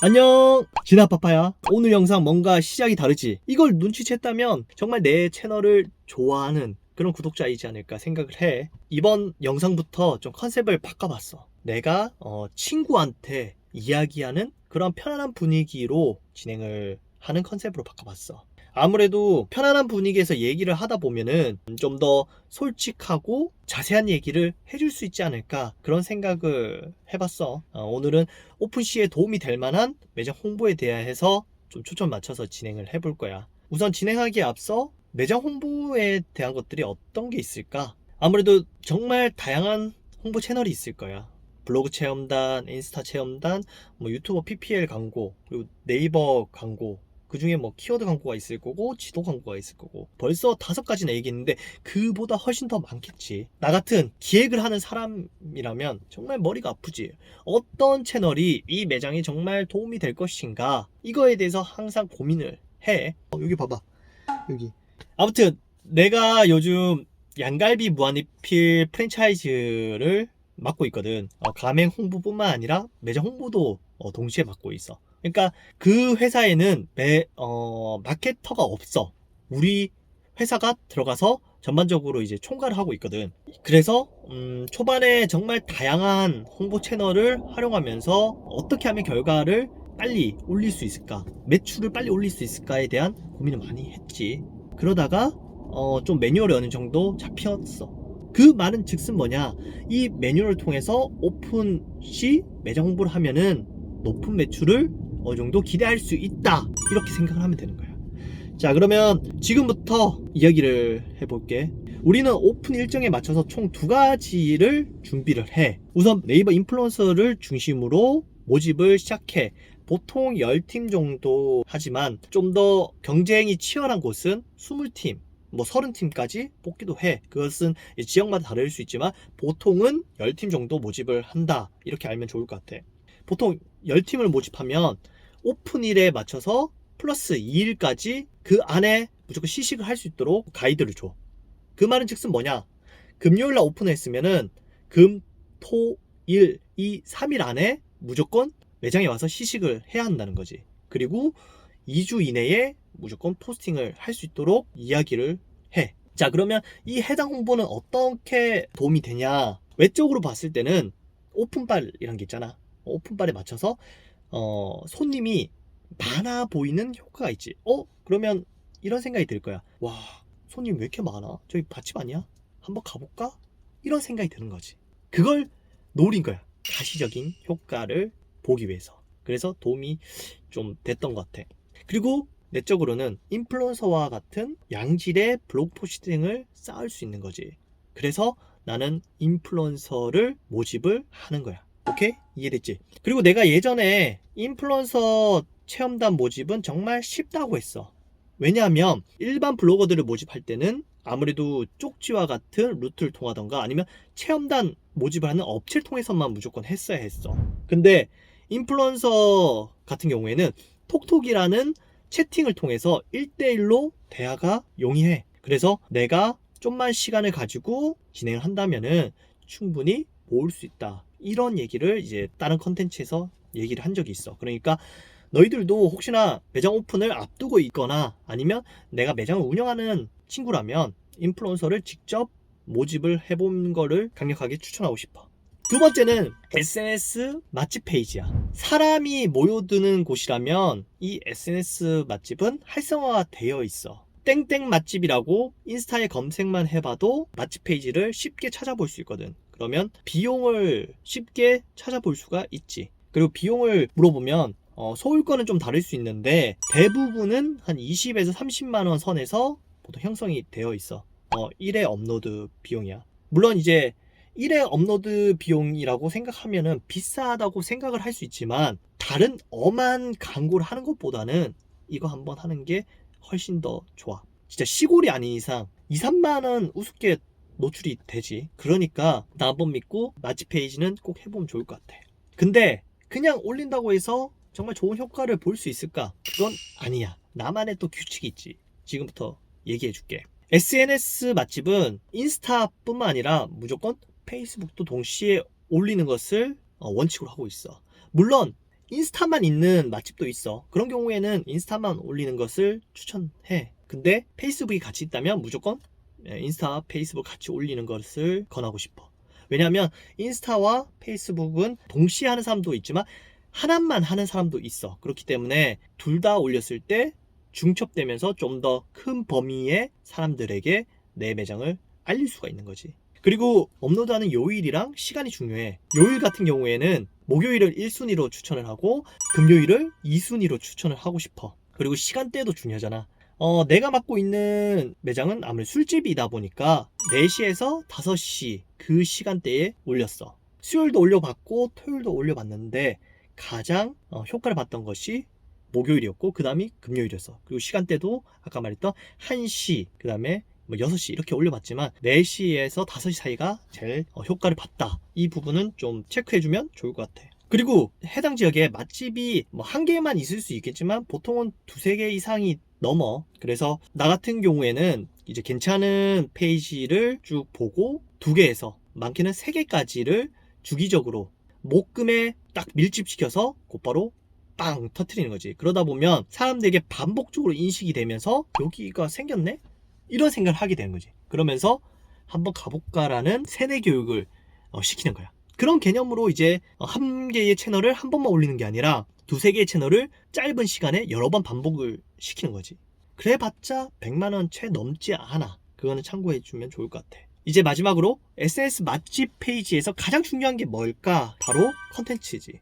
안녕, 진아빠빠야. 오늘 영상 뭔가 시작이 다르지? 이걸 눈치챘다면 정말 내 채널을 좋아하는 그런 구독자이지 않을까 생각을 해. 이번 영상부터 좀 컨셉을 바꿔봤어. 내가 친구한테 이야기하는 그런 편안한 분위기로 진행을 하는 컨셉으로 바꿔봤어. 아무래도 편안한 분위기에서 얘기를 하다 보면은 좀 더 솔직하고 자세한 얘기를 해줄 수 있지 않을까 그런 생각을 해봤어. 오늘은 오픈시에 도움이 될 만한 매장 홍보에 대해서 좀 초점 맞춰서 진행을 해볼 거야. 우선 진행하기에 앞서 매장 홍보에 대한 것들이 어떤 게 있을까? 아무래도 정말 다양한 홍보 채널이 있을 거야. 블로그 체험단, 인스타 체험단, 뭐 유튜버 PPL 광고, 그리고 네이버 광고, 그 중에 뭐 키워드 광고가 있을 거고 지도 광고가 있을 거고 벌써 5가지나 얘기했는데 그보다 훨씬 더 많겠지. 나 같은 기획을 하는 사람이라면 정말 머리가 아프지. 어떤 채널이 이 매장에 정말 도움이 될 것인가, 이거에 대해서 항상 고민을 해. 여기 봐봐, 여기. 아무튼 내가 요즘 양갈비 무한리필 프랜차이즈를 맡고 있거든. 가맹 홍보뿐만 아니라 매장 홍보도 동시에 맡고 있어. 그러니까 그 회사에는 마케터가 없어. 우리 회사가 들어가서 전반적으로 이제 총괄을 하고 있거든. 그래서 초반에 정말 다양한 홍보 채널을 활용하면서 어떻게 하면 결과를 빨리 올릴 수 있을까, 매출을 빨리 올릴 수 있을까에 대한 고민을 많이 했지. 그러다가 좀 매뉴얼이 어느 정도 잡혔어. 그 말은 즉슨 뭐냐, 이 매뉴얼을 통해서 오픈 시 매장 홍보를 하면은 높은 매출을 어느 정도 기대할 수 있다, 이렇게 생각을 하면 되는 거야. 자, 그러면 지금부터 이야기를 해볼게. 우리는 오픈 일정에 맞춰서 총 2가지를 준비를 해. 우선 네이버 인플루언서를 중심으로 모집을 시작해. 보통 10팀 정도 하지만 좀 더 경쟁이 치열한 곳은 20팀, 뭐 30팀까지 뽑기도 해. 그것은 지역마다 다를 수 있지만 보통은 10팀 정도 모집을 한다, 이렇게 알면 좋을 것 같아. 보통 10팀을 모집하면 오픈일에 맞춰서 플러스 2일까지 그 안에 무조건 시식을 할 수 있도록 가이드를 줘. 그 말은 즉슨 뭐냐, 금요일날 오픈을 했으면은 금, 토, 일, 이 3일 안에 무조건 매장에 와서 시식을 해야 한다는 거지. 그리고 2주 이내에 무조건 포스팅을 할 수 있도록 이야기를 해. 자, 그러면 이 해당 홍보는 어떻게 도움이 되냐? 외적으로 봤을 때는 오픈빨이란 게 있잖아. 오픈빨에 맞춰서 손님이 많아 보이는 효과가 있지. 그러면 이런 생각이 들 거야. 와, 손님 왜 이렇게 많아? 저기 밭집 아니야? 한번 가볼까? 이런 생각이 드는 거지. 그걸 노린 거야. 가시적인 효과를 보기 위해서. 그래서 도움이 좀 됐던 것 같아. 그리고 내적으로는 인플루언서와 같은 양질의 블로그 포스팅을 쌓을 수 있는 거지. 그래서 나는 인플루언서를 모집을 하는 거야. 오케이? 이해됐지? 그리고 내가 예전에 인플루언서 체험단 모집은 정말 쉽다고 했어. 왜냐하면 일반 블로거들을 모집할 때는 아무래도 쪽지와 같은 루트를 통하던가 아니면 체험단 모집을 하는 업체를 통해서만 무조건 했어야 했어. 근데 인플루언서 같은 경우에는 톡톡이라는 채팅을 통해서 1대1로 대화가 용이해. 그래서 내가 좀만 시간을 가지고 진행을 한다면은 충분히 모을 수 있다, 이런 얘기를 이제 다른 컨텐츠에서 얘기를 한 적이 있어. 그러니까 너희들도 혹시나 매장 오픈을 앞두고 있거나 아니면 내가 매장을 운영하는 친구라면 인플루언서를 직접 모집을 해본 거를 강력하게 추천하고 싶어. 두 번째는 SNS 맛집 페이지야. 사람이 모여드는 곳이라면 이 SNS 맛집은 활성화가 되어 있어. 땡땡 맛집이라고 인스타에 검색만 해봐도 맛집 페이지를 쉽게 찾아볼 수 있거든. 그러면 비용을 쉽게 찾아볼 수가 있지. 그리고 비용을 물어보면 서울 거는 좀 다를 수 있는데 대부분은 한 20에서 30만 원 선에서 보통 형성이 되어 있어. 1회 업로드 비용이야. 물론 이제 1회 업로드 비용이라고 생각하면은 비싸다고 생각을 할 수 있지만 다른 엄한 광고를 하는 것보다는 이거 한번 하는 게 훨씬 더 좋아. 진짜 시골이 아닌 이상 2, 3만 원 우습게 노출이 되지. 그러니까 나 한번 믿고 맛집 페이지는 꼭 해보면 좋을 것 같아. 근데 그냥 올린다고 해서 정말 좋은 효과를 볼 수 있을까? 그건 아니야. 나만의 또 규칙이 있지. 지금부터 얘기해 줄게. SNS 맛집은 인스타뿐만 아니라 무조건 페이스북도 동시에 올리는 것을 원칙으로 하고 있어. 물론 인스타만 있는 맛집도 있어. 그런 경우에는 인스타만 올리는 것을 추천해. 근데 페이스북이 같이 있다면 무조건 인스타, 페이스북 같이 올리는 것을 권하고 싶어. 왜냐하면 인스타와 페이스북은 동시에 하는 사람도 있지만 하나만 하는 사람도 있어. 그렇기 때문에 둘 다 올렸을 때 중첩되면서 좀 더 큰 범위의 사람들에게 내 매장을 알릴 수가 있는 거지. 그리고 업로드하는 요일이랑 시간이 중요해. 요일 같은 경우에는 목요일을 1순위로 추천을 하고 금요일을 2순위로 추천을 하고 싶어. 그리고 시간대도 중요하잖아. 내가 맡고 있는 매장은 아무래도 술집이다 보니까 4시에서 5시 그 시간대에 올렸어. 수요일도 올려봤고 토요일도 올려봤는데 가장 효과를 봤던 것이 목요일이었고 그 다음이 금요일이었어. 그리고 시간대도 아까 말했던 1시 그 다음에 6시 이렇게 올려봤지만 4시에서 5시 사이가 제일 효과를 봤다. 이 부분은 좀 체크해주면 좋을 것 같아. 그리고 해당 지역에 맛집이 한 개만 있을 수 있겠지만 보통은 2-3개 이상이 넘어. 그래서 나 같은 경우에는 이제 괜찮은 페이지를 쭉 보고 2개에서 많게는 3개까지를 주기적으로 목금에 딱 밀집시켜서 곧바로 빵 터트리는 거지. 그러다 보면 사람들에게 반복적으로 인식이 되면서 여기가 생겼네? 이런 생각을 하게 되는 거지. 그러면서 한번 가볼까라는 세뇌 교육을 시키는 거야. 그런 개념으로 이제 한 개의 채널을 한 번만 올리는 게 아니라 2-3개의 채널을 짧은 시간에 여러 번 반복을 시키는 거지. 그래봤자 100만원 채 넘지 않아. 그거는 참고해주면 좋을 것 같아. 이제 마지막으로 SNS 맛집 페이지에서 가장 중요한 게 뭘까? 바로 컨텐츠지.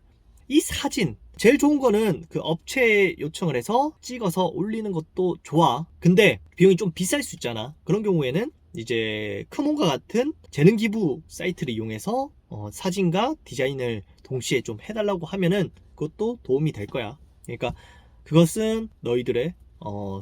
이 사진 제일 좋은 거는 그 업체에 요청을 해서 찍어서 올리는 것도 좋아. 근데 비용이 좀 비쌀 수 있잖아. 그런 경우에는 이제 크몬과 같은 재능 기부 사이트를 이용해서 사진과 디자인을 동시에 좀 해달라고 하면은 그것도 도움이 될 거야. 그러니까 그것은 너희들의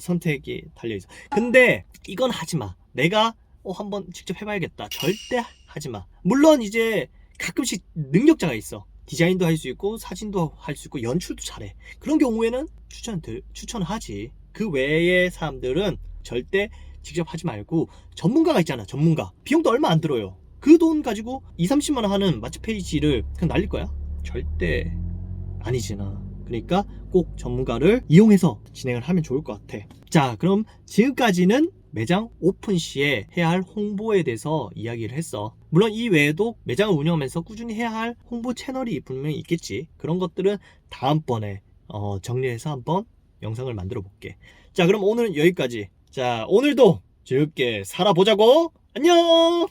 선택이 달려있어. 근데 이건 하지마. 내가 한번 직접 해봐야겠다. 절대 하지마. 물론 이제 가끔씩 능력자가 있어. 디자인도 할 수 있고 사진도 할 수 있고 연출도 잘해. 그런 경우에는 추천하지. 그 외의 사람들은 절대 직접 하지 말고 전문가가 있잖아. 전문가. 비용도 얼마 안 들어요. 그 돈 가지고 2-30만 원 하는 맛집 페이지를 그냥 날릴 거야? 절대 아니잖아. 그러니까 꼭 전문가를 이용해서 진행을 하면 좋을 것 같아. 자, 그럼 지금까지는 매장 오픈 시에 해야 할 홍보에 대해서 이야기를 했어. 물론 이 외에도 매장을 운영하면서 꾸준히 해야 할 홍보 채널이 분명히 있겠지. 그런 것들은 다음번에 정리해서 한번 영상을 만들어 볼게. 자, 그럼 오늘은 여기까지. 자, 오늘도 즐겁게 살아보자고. 안녕.